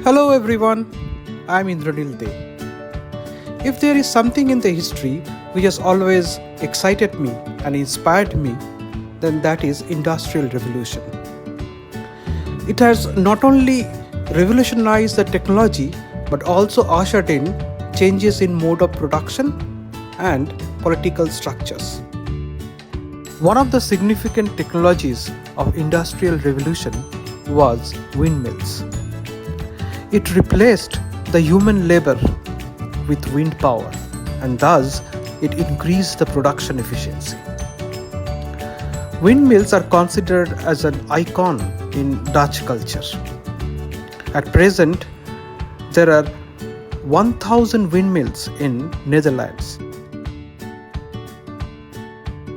Hello everyone, I'm Indranil De. If there is something in the history which has always excited me and inspired me, then that is Industrial Revolution. It has not only revolutionized the technology but also ushered in changes in mode of production and political structures. One of the significant technologies of Industrial Revolution was windmills. It replaced the human labor with wind power, and thus it increased the production efficiency. Windmills are considered as an icon in Dutch culture. At present, there are 1,000 windmills in Netherlands.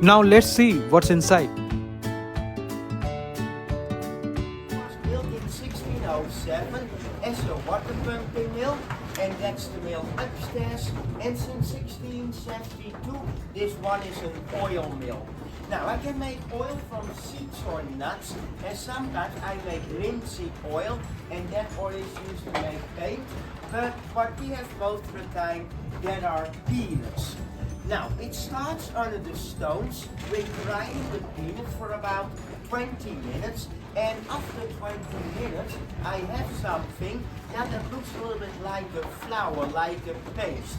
Now let's see what's inside. Was built in 1607 as a water pumping mill, and that's the mill upstairs. And since 1672, this one is an oil mill. Now I can make oil from seeds or nuts, and sometimes I make linseed oil, and that oil is used to make paint. But what we have most of the time, that are peanuts. Now, it starts under the stones with grinding the peanuts for about 20 minutes, and after 20 minutes I have something that looks a little bit like a flour, like a paste.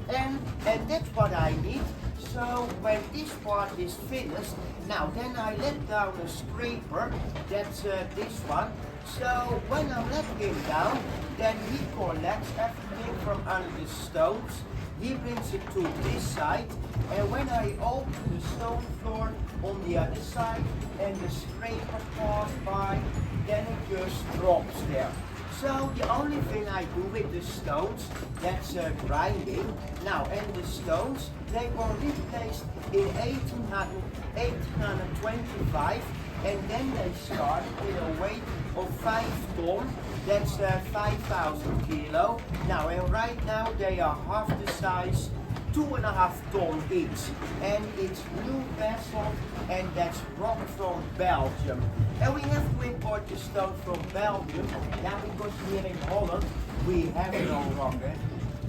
And that's what I need. So when this part is finished, now then I let down a scraper, that's this one. So when I let him down, then he collects everything from under the stones. He brings it to this side, and when I open the stone floor on the other side and the scraper passes by, then it just drops there. So the only thing I do with the stones, that's grinding. Now, and the stones, they were replaced in 1825, and then they started with a weight of 5 tons, that's 5,000 kilo. Now, and right now they are half the size, 2.5 tons each, and it's new vessel, and that's rock from Belgium. And we have to import the stone from Belgium, now because here in Holland we have no rock.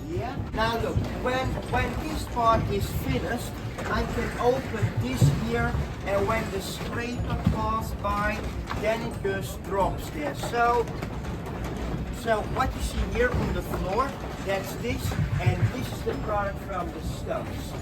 Yeah. Now look, when this part is finished, I can open this here, and when the scraper passes by, then it just drops there. So what you see here on the floor, that's this, and this is the product from the stones.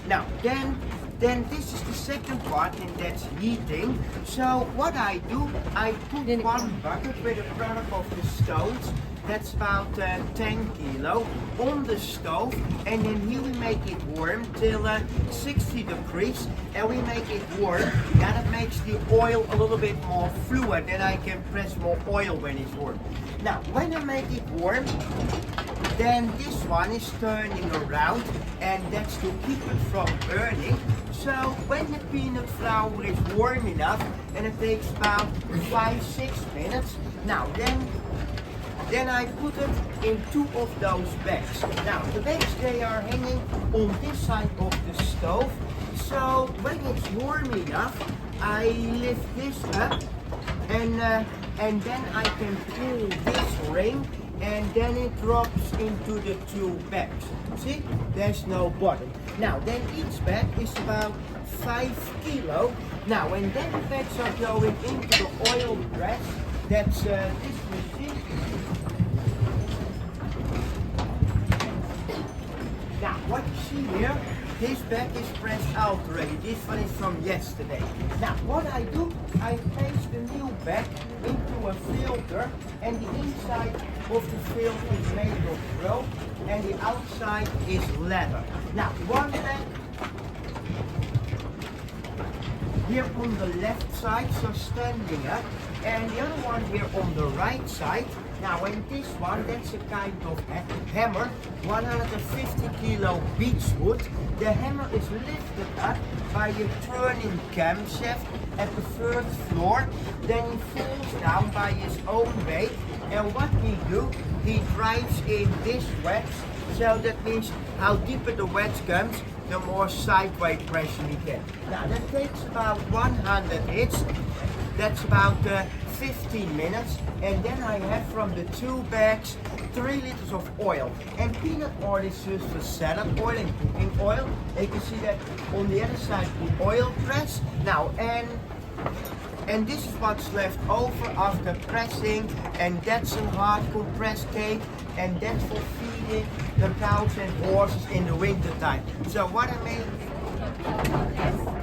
Now then this is the second part, and that's heating. So what I do, I put in one bucket with a product of the stones, that's about 10 kilo, on the stove, and then here we make it warm till 60 degrees, and we make it warm. That makes the oil a little bit more fluid, then I can press more oil when it's warm. Now, when I make it warm, then this one is turning around, and that's to keep it from burning. So when the peanut flour is warm enough, and it takes about 5-6 minutes, now then I put it in 2 of those bags. Now the bags, they are hanging on this side of the stove. So when it's warm enough, I lift this up, and then I can pull this ring, and then it drops into the 2 bags. See, there's no bottom. Now then each bag is about 5 kilo. Now and then the bags are going into the oil press. That's this machine. Now what you see here, this bag is pressed out already. This one is from yesterday. Now what I do, I place the new bag into a filter, and the inside of the filter is made of rope, and the outside is leather. Now one bag here on the left side, so standing up, and the other one here on the right side. Now in this one, that's a kind of hammer, 150 kilo beechwood. The hammer is lifted up by a turning camshaft at the first floor, then he falls down by his own weight, and what he do, he drives in this wedge, so that means how deeper the wedge comes, the more sideways pressure we get. Now that takes about 100 hits. That's about 15 minutes. And then I have from the 2 bags 3 liters of oil. And peanut oil is used for salad oil and cooking oil. And you can see that on the other side the oil press. Now, and this is what's left over after pressing, and that's a hard compressed cake, and that's for feeding the cows and horses in the winter time. So what I made